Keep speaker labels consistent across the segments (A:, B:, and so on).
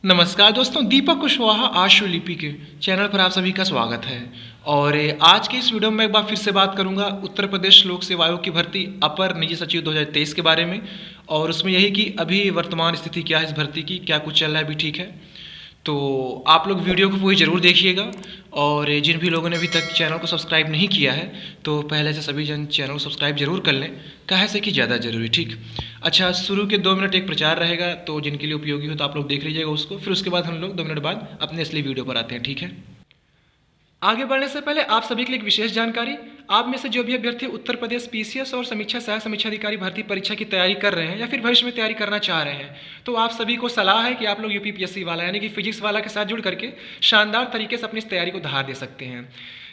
A: नमस्कार दोस्तों, दीपक कुशवाहा आशुलिपि के चैनल पर आप सभी का स्वागत है। और आज के इस वीडियो में एक बार फिर से बात करूंगा उत्तर प्रदेश लोक सेवा आयोग की भर्ती अपर निजी सचिव 2023 के बारे में। और उसमें यही कि अभी वर्तमान स्थिति क्या है इस भर्ती की, क्या कुछ चल रहा है अभी, ठीक है। तो आप लोग वीडियो को पूरी ज़रूर देखिएगा। और जिन भी लोगों ने अभी तक चैनल को सब्सक्राइब नहीं किया है तो पहले से सभी जन चैनल को सब्सक्राइब जरूर कर लें, काहे से कि ज़्यादा ज़रूरी, ठीक। अच्छा, शुरू के 2 मिनट एक प्रचार रहेगा, तो जिनके लिए उपयोगी हो तो आप लोग देख लीजिएगा उसको। फिर उसके बाद हम लोग 2 मिनट बाद अपने असली वीडियो पर आते हैं, ठीक है। आगे बढ़ने से पहले आप सभी के लिए एक विशेष जानकारी। आप में से जो भी अभ्यर्थी उत्तर प्रदेश पीसीएस और समीक्षा सहायक समीक्षा अधिकारी भर्ती परीक्षा की तैयारी कर रहे हैं या फिर भविष्य में तैयारी करना चाह रहे हैं, तो आप सभी को सलाह है कि आप लोग यूपीपीएससी वाला यानी कि फिजिक्स वाला के साथ जुड़ करके शानदार तरीके से अपनी इस तैयारी को धार दे सकते हैं।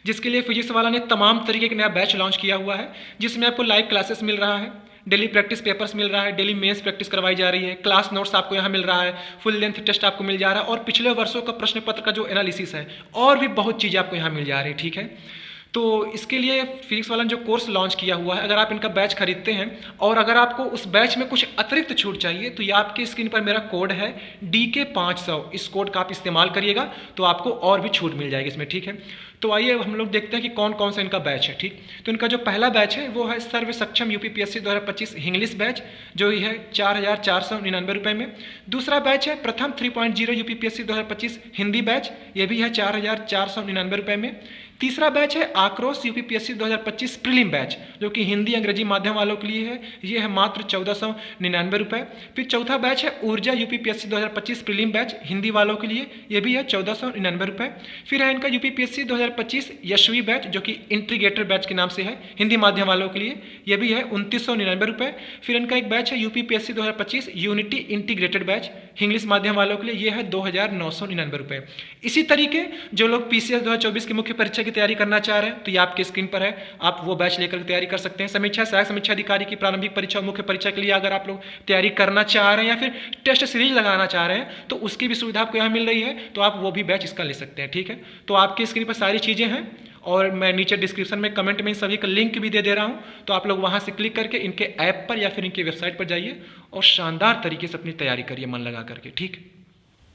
A: जिसके लिए फिजिक्स वाला ने तमाम तरीके का नया बैच लॉन्च किया हुआ है, जिसमें आपको लाइव क्लासेस मिल रहा है, डेली प्रैक्टिस पेपर्स मिल रहा है, डेली मेंस प्रैक्टिस करवाई जा रही है, क्लास नोट्स आपको यहाँ मिल रहा है, फुल लेंथ टेस्ट आपको मिल जा रहा है और पिछले वर्षों का प्रश्न पत्र का जो एनालिसिस है और भी बहुत चीज़ें आपको यहाँ मिल जा रही है, ठीक है। तो इसके लिए फिजिक्स वाला ने जो कोर्स लॉन्च किया हुआ है, अगर आप इनका बैच खरीदते हैं और अगर आपको उस बैच में कुछ अतिरिक्त छूट चाहिए तो ये आपके स्क्रीन पर मेरा कोड है DK500, इस कोड का आप इस्तेमाल करिएगा तो आपको और भी छूट मिल जाएगी इसमें, ठीक है। तो आइए हम लोग देखते हैं कि कौन कौन सा इनका बैच है, ठीक। तो इनका जो पहला बैच है वो है सर्व सक्षम यूपीपीएससी 2025 इंग्लिश बैच, जो ये है 4,499 रुपये में। दूसरा बैच है प्रथम 3.0 यूपीपीएससी 2025 हिंदी बैच, ये भी है 4,499 रुपये में। तीसरा बैच है आक्रोश यूपीपीएससी 2025 प्रीलिम बैच, जो कि हिंदी अंग्रेजी माध्यम वालों के लिए है, ये है मात्र 1,499 रुपये। फिर चौथा बैच है ऊर्जा यूपीपीएससी 2025 प्रीलिम बैच हिंदी वालों के लिए, ये भी है 1,499 रुपये। फिर है इनका यूपीपीएससी 2025 यशवी बैच, जो कि इंटीग्रेटर बैच के नाम से है हिंदी माध्यम वालों के लिए, ये भी है 2,999 रुपये। फिर इनका एक बैच है UPPSC 2025 unity integrated batch English माध्यम वालों के लिए, ये है 2,999 रुपये। इसी तरीके जो लोग पीसीएस 2024 की मुख्य परीक्षा की तैयारी करना चाह रहे हैं तो ये आपके स्क्रीन पर है, आप वो बैच लेकर तैयारी कर सकते हैं। समीक्षा सहायक समीक्षा अधिकारी की प्रारंभिक परीक्षा और मुख्य परीक्षा के लिए अगर आप लोग तैयारी करना चाह रहे हैं या फिर टेस्ट सीरीज लगाना चाह रहे हैं तो उसकी भी सुविधा आपको यहाँ मिल रही है, तो आप वो भी बैच इसका ले सकते हैं, ठीक है। तो आपके स्क्रीन पर सारी चीज़ें हैं और मैं नीचे डिस्क्रिप्शन में कमेंट में इन सभी का लिंक भी दे रहा हूँ, तो आप लोग वहाँ से क्लिक करके इनके ऐप पर या फिर इनकी वेबसाइट पर जाइए और शानदार तरीके से अपनी तैयारी करिए मन लगा करके, ठीक।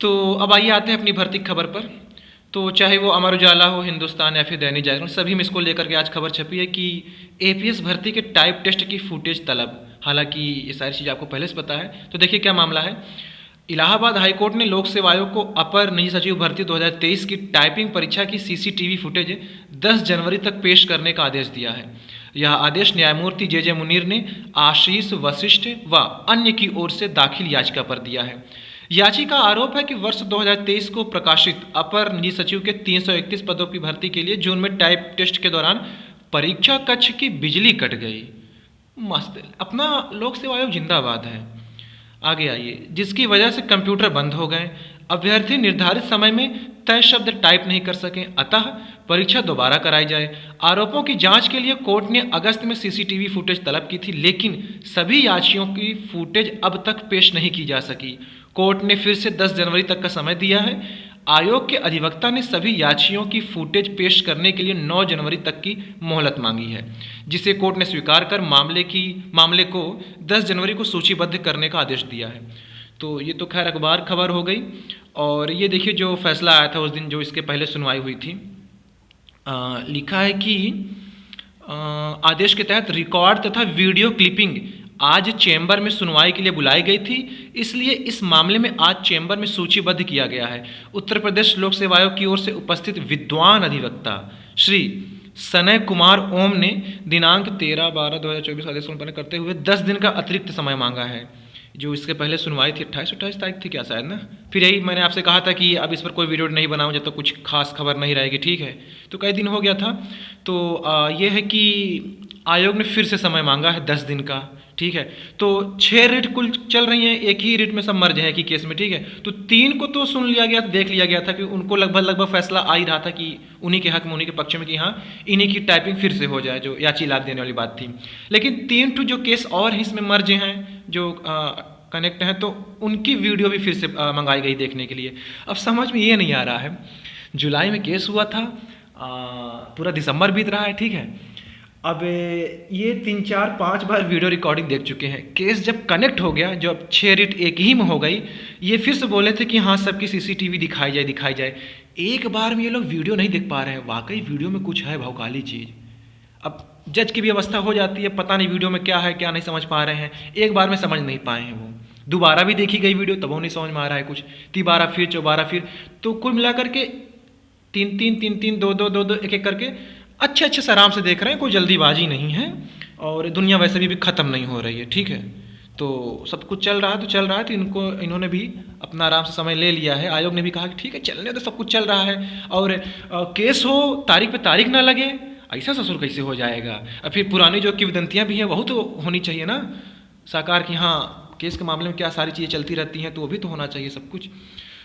A: तो अब आइए आते हैं अपनी भर्ती खबर पर। तो चाहे वो अमर उजाला हो, हिंदुस्तान या फिर दैनिक जागरण, सभी में इसको लेकर के आज खबर छपी है कि एपीएस भर्ती के टाइप टेस्ट की फुटेज तलब। हालांकि ये सारी चीज़ आपको पहले से पता है। तो देखिए क्या मामला है। इलाहाबाद हाईकोर्ट ने लोक सेवा आयोग को अपर निजी सचिव भर्ती 2023 की टाइपिंग परीक्षा की सीसीटीवी फुटेज 10 जनवरी तक पेश करने का आदेश दिया है। यह आदेश न्यायमूर्ति जे मुनीर ने आशीष वशिष्ठ व अन्य की ओर से दाखिल याचिका पर दिया है। याचिका आरोप है कि वर्ष 2023 को प्रकाशित अपर निजी सचिव के 331 पदों की भर्ती के लिए जून में टाइप टेस्ट के दौरान परीक्षा कक्ष की बिजली कट गई। मस्त, अपना लोक सेवा आयोग जिंदाबाद है। आगे आइए। जिसकी वजह से कंप्यूटर बंद हो गए, अभ्यर्थी निर्धारित समय में तय शब्द टाइप नहीं कर सके, अतः परीक्षा दोबारा कराई जाए। आरोपों की जांच के लिए कोर्ट ने अगस्त में सीसीटीवी फुटेज तलब की थी, लेकिन सभी याचियों की फुटेज अब तक पेश नहीं की जा सकी। कोर्ट ने फिर से 10 जनवरी तक का समय दिया है। आयोग के अधिवक्ता ने सभी याचियों की फुटेज पेश करने के लिए 9 जनवरी तक की मोहलत मांगी है, जिसे कोर्ट ने स्वीकार कर मामले को 10 जनवरी को सूचीबद्ध करने का आदेश दिया है। तो ये तो खैर अखबार खबर हो गई। और ये देखिए जो फैसला आया था उस दिन, जो इसके पहले सुनवाई हुई थी, लिखा है कि आदेश के तहत रिकॉर्ड तथा वीडियो क्लिपिंग आज चैम्बर में सुनवाई के लिए बुलाई गई थी, इसलिए इस मामले में आज चैम्बर में सूचीबद्ध किया गया है। उत्तर प्रदेश लोक सेवा आयोग की ओर से उपस्थित विद्वान अधिवक्ता श्री सनय कुमार ओम ने दिनांक 13/12/2024 आदेश संपन्न करते हुए 10 दिन का अतिरिक्त समय मांगा है। जो इसके पहले सुनवाई थी 28 तारीख थी क्या शायद ना। फिर यही मैंने आपसे कहा था कि अब इस पर कोई वीडियो नहीं बनाऊं जब तक कुछ खास खबर नहीं रहेगी, ठीक है। तो कई दिन हो गया था। तो ये है कि आयोग ने फिर से समय मांगा है 10 दिन का, ठीक है। तो 6 रिट कुल चल रही हैं, एक ही रिट में सब मर्ज है कि केस में, ठीक है। तो 3 को तो सुन लिया गया, देख लिया गया था कि उनको लगभग फैसला आ ही रहा था कि उन्हीं के हक में, उन्हीं के पक्ष में कि हाँ इन्हीं की टाइपिंग फिर से हो जाए, जो याची लाभ देने वाली बात थी। लेकिन 3 जो केस और हैं इसमें मर्ज हैं, जो कनेक्ट हैं, तो उनकी वीडियो भी फिर से मंगाई गई देखने के लिए। अब समझ में ये नहीं आ रहा है, जुलाई में केस हुआ था, पूरा दिसंबर बीत रहा है, ठीक है। अब ये 3 4 5 बार वीडियो रिकॉर्डिंग देख चुके हैं। केस जब कनेक्ट हो गया, जब 6 रेट एक ही में हो गई, ये फिर से बोले थे कि हाँ सबकी सीसीटीवी दिखाई जाए दिखाई जाए। एक बार में ये लोग वीडियो नहीं देख पा रहे हैं। वाकई वीडियो में कुछ है भौकाली चीज़। अब जज की भी अवस्था हो जाती है, पता नहीं वीडियो में क्या है क्या नहीं समझ पा रहे हैं। एक बार में समझ नहीं पाए हैं वो, दोबारा भी देखी गई वीडियो तब वो नहीं समझ में आ रहा है कुछ, तीबारा फिर चौबारा फिर, तो कुल मिला करके 3 3 2 एक एक करके अच्छे से आराम से देख रहे हैं। कोई जल्दीबाजी नहीं है और दुनिया वैसे भी ख़त्म नहीं हो रही है, ठीक है। तो सब कुछ चल रहा है तो इन्होंने भी अपना आराम से समय ले लिया है। आयोग ने भी कहा कि ठीक है चलने तो, सब कुछ चल रहा है। और केस हो, तारीख पे तारीख ना लगे, ऐसा ससुर कैसे हो जाएगा। और फिर पुरानी जो किंवदंतियाँ भी हैं वह तो होनी चाहिए ना साकार की, हाँ केस के मामले में क्या सारी चीज़ें चलती रहती हैं, तो वो भी तो होना चाहिए सब कुछ।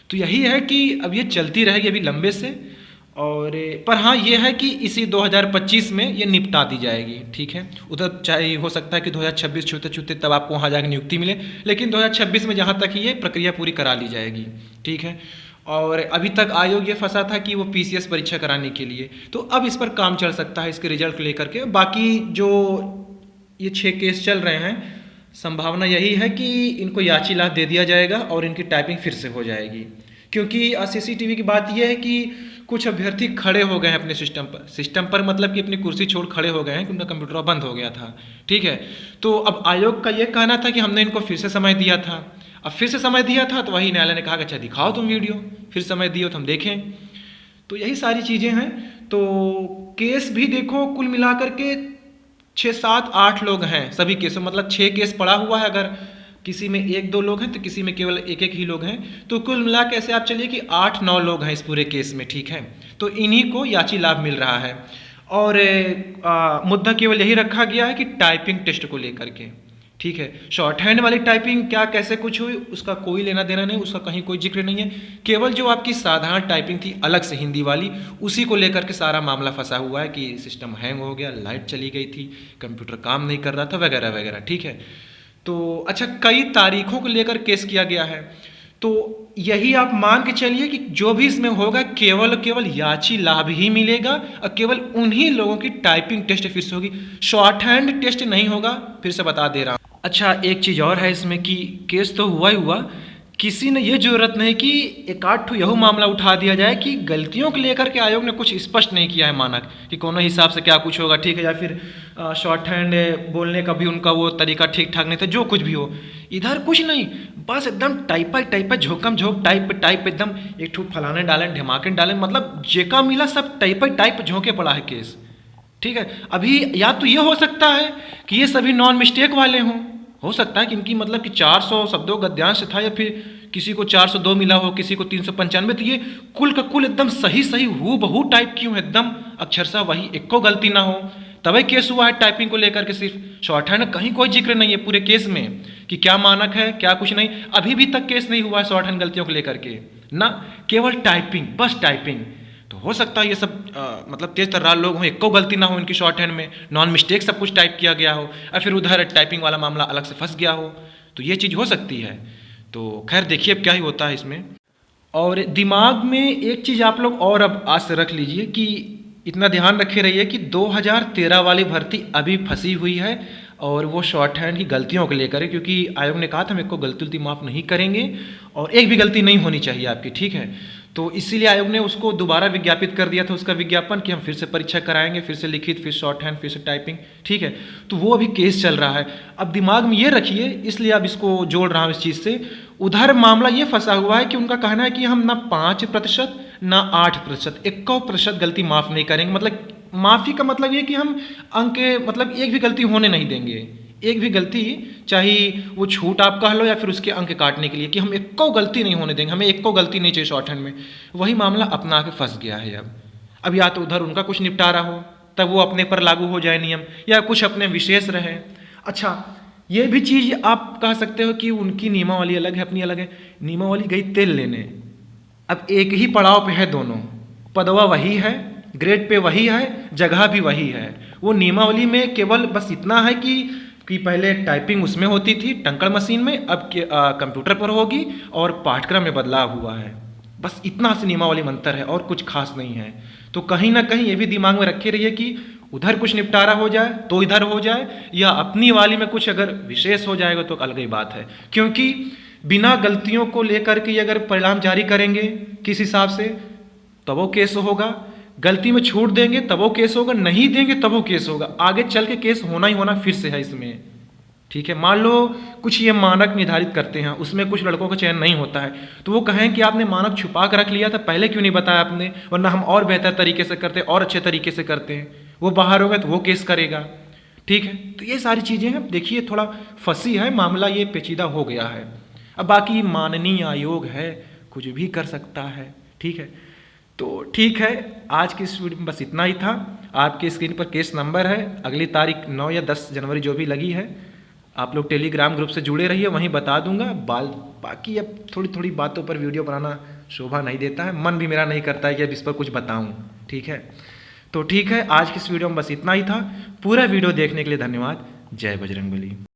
A: तो यही है कि अब ये चलती रहेगी अभी लंबे से। और पर हाँ ये है कि इसी 2025 में ये निपटा दी जाएगी, ठीक है। उधर चाहे हो सकता है कि 2026 छूते छूते तब आपको वहाँ जाकर नियुक्ति मिले, लेकिन 2026 में जहाँ तक ये प्रक्रिया पूरी करा ली जाएगी, ठीक है। और अभी तक आयोग ये फंसा था कि वो पीसीएस परीक्षा कराने के लिए, तो अब इस पर काम चल सकता है इसके रिजल्ट को लेकर के। बाकी जो ये 6 केस चल रहे हैं, संभावना यही है कि इनको याची लाभ दे दिया जाएगा और इनकी टाइपिंग फिर से हो जाएगी। क्योंकि सीसीटीवी की बात यह है कि कुछ अभ्यर्थी खड़े हो गए हैं अपने सिस्टम पर मतलब कि अपनी कुर्सी छोड़ खड़े हो गए हैं कि उनका कंप्यूटर बंद हो गया था, ठीक है। तो अब आयोग का ये कहना था कि हमने इनको फिर से समय दिया था। अब फिर से समय दिया था तो वही न्यायालय ने कहा कि अच्छा दिखाओ तुम वीडियो, फिर समय दियो तो हम देखें। तो यही सारी चीज़ें हैं। तो केस भी देखो कुल मिलाकर के 6 7 8 लोग हैं सभी केसों, मतलब 6 केस पड़ा हुआ है। अगर किसी में 1 2 लोग हैं तो किसी में केवल 1 1 ही लोग हैं। तो कुल मिला के ऐसे आप चलिए कि 8 9 लोग हैं इस पूरे केस में, ठीक है। तो इन्हीं को याची लाभ मिल रहा है। और मुद्दा केवल यही रखा गया है कि टाइपिंग टेस्ट को लेकर के, ठीक है। शॉर्ट हैंड वाली टाइपिंग क्या कैसे कुछ हुई उसका कोई लेना देना नहीं, उसका कहीं कोई जिक्र नहीं है। केवल जो आपकी साधारण टाइपिंग थी अलग से हिंदी वाली, उसी को लेकर के सारा मामला फंसा हुआ है कि सिस्टम हैंग हो गया, लाइट चली गई थी, कंप्यूटर काम नहीं कर रहा था वगैरह वगैरह, ठीक है। तो अच्छा कई तारीखों को लेकर केस किया गया है। तो यही आप मान के चलिए कि जो भी इसमें होगा केवल याची लाभ ही मिलेगा और केवल उन्हीं लोगों की टाइपिंग टेस्ट फिर से होगी, शॉर्ट हैंड टेस्ट नहीं होगा, फिर से बता दे रहा हूँ। अच्छा एक चीज़ और है इसमें कि केस तो हुआ ही हुआ, किसी ने ये जरूरत नहीं कि एक आध यह मामला उठा दिया जाए कि गलतियों को लेकर के आयोग ने कुछ स्पष्ट नहीं किया है मानक कि कौन हिसाब से क्या कुछ होगा, ठीक है। या फिर शॉर्ट हैंड बोलने का भी उनका वो तरीका ठीक ठाक नहीं था, जो कुछ भी हो इधर कुछ नहीं, बस एकदम टाइप झोंकम झोंक टाइप एकदम एक ठूट फलाने डालें ढमाके डालें, मतलब जेका मिला सब टाइप झोंके पड़ा है केस, ठीक है। अभी या तो ये हो सकता है कि ये सभी नॉन मिस्टेक वाले हों, हो सकता है कि इनकी मतलब कि 400 शब्दों गद्यांश था या फिर किसी को 402 मिला हो, किसी को 395, तो ये कुल का कुल एकदम सही हूबहू टाइप क्यों है, एकदम अक्षरशः वही, एक को गलती ना हो, तभी केस हुआ है टाइपिंग को लेकर के। सिर्फ शॉर्ट हैंड कहीं कोई जिक्र नहीं है पूरे केस में कि क्या मानक है क्या कुछ नहीं, अभी भी तक केस नहीं हुआ है शॉर्ट हैंड गलतियों को लेकर के ना, केवल टाइपिंग, बस टाइपिंग। तो हो सकता है ये सब मतलब तेज तर्रार लोग हों, एक को गलती ना हो इनकी शॉर्ट हैंड में, नॉन मिस्टेक सब कुछ टाइप किया गया हो, और फिर उधर टाइपिंग वाला मामला अलग से फंस गया हो, तो ये चीज़ हो सकती है। तो खैर देखिए अब क्या ही होता है इसमें। और दिमाग में एक चीज़ आप लोग और अब आज से रख लीजिए कि इतना ध्यान रखे रहिए कि 2013 वाली भर्ती अभी फंसी हुई है और वो शॉर्ट हैंड की गलतियों को लेकर है, क्योंकि आयोग ने कहा था हम एक को गलती माफ़ नहीं करेंगे और एक भी गलती नहीं होनी चाहिए आपकी, ठीक है। तो इसीलिए आयोग ने उसको दोबारा विज्ञापित कर दिया था उसका विज्ञापन कि हम फिर से परीक्षा कराएंगे, फिर से लिखित, फिर शॉर्ट हैंड, फिर से टाइपिंग, ठीक है। तो वो अभी केस चल रहा है। अब दिमाग में ये रखिए, इसलिए अब इसको जोड़ रहा हूँ इस चीज़ से। उधर मामला ये फंसा हुआ है कि उनका कहना है कि हम ना 5% ना 8%, 1% गलती माफ़ नहीं करेंगे। मतलब माफ़ी का मतलब ये कि हम अंक मतलब एक भी गलती होने नहीं देंगे, एक भी गलती चाहे वो छूट आप कह लो या फिर उसके अंक काटने के लिए, कि हम एक को गलती नहीं होने देंगे, हमें एक को गलती नहीं चाहिए शॉर्ट हैंड में। वही मामला अपना के फंस गया है अब या तो उधर उनका कुछ निपटारा हो तब वो अपने पर लागू हो जाए नियम, या कुछ अपने विशेष रहे। अच्छा ये भी चीज़ आप कह सकते हो कि उनकी नियमावली अलग है, अपनी अलग है। नियमावली गई तेल लेने, अब एक ही पड़ाव पे है दोनों, पदवा वही है, ग्रेड पे वही है, जगह भी वही है। वो नियमावली में केवल बस इतना है कि पहले टाइपिंग उसमें होती थी टंकड़ मशीन में, अब कंप्यूटर पर होगी और पाठ्यक्रम में बदलाव हुआ है, बस इतना से नियमावली में अंतर है और कुछ खास नहीं है। तो कहीं ना कहीं ये भी दिमाग में रखे रहिए कि उधर कुछ निपटारा हो जाए तो इधर हो जाए, या अपनी वाली में कुछ अगर विशेष हो जाएगा तो अलग ही बात है। क्योंकि बिना गलतियों को लेकर के अगर परिणाम जारी करेंगे किस हिसाब से, तब वो केस होगा। गलती में छूट देंगे तब वो केस होगा, नहीं देंगे तब वो केस होगा। आगे चल के केस होना ही होना फिर से है इसमें, ठीक है। मान लो कुछ ये मानक निर्धारित करते हैं, उसमें कुछ लड़कों का चयन नहीं होता है, तो वो कहें कि आपने मानक छुपा कर रख लिया था, पहले क्यों नहीं बताया आपने, वरना हम और बेहतर तरीके से करते और अच्छे तरीके से करते हैं। वो बाहर हो गए तो वो केस करेगा, ठीक है। तो ये सारी चीज़ें हैं, देखिए थोड़ा फंसी है मामला, ये पेचीदा हो गया है। अब बाकी माननीय आयोग है, कुछ भी कर सकता है, ठीक है। तो ठीक है, आज की इस वीडियो में बस इतना ही था। आपके स्क्रीन पर केस नंबर है, अगली तारीख 9 या 10 जनवरी जो भी लगी है, आप लोग टेलीग्राम ग्रुप से जुड़े रहिए, वहीं बता दूंगा। बाकी अब थोड़ी थोड़ी बातों पर वीडियो बनाना शोभा नहीं देता है, मन भी मेरा नहीं करता है कि अब इस पर कुछ बताऊं, ठीक है। तो ठीक है, आज की इस वीडियो में बस इतना ही था। पूरा वीडियो देखने के लिए धन्यवाद। जय बजरंगबली।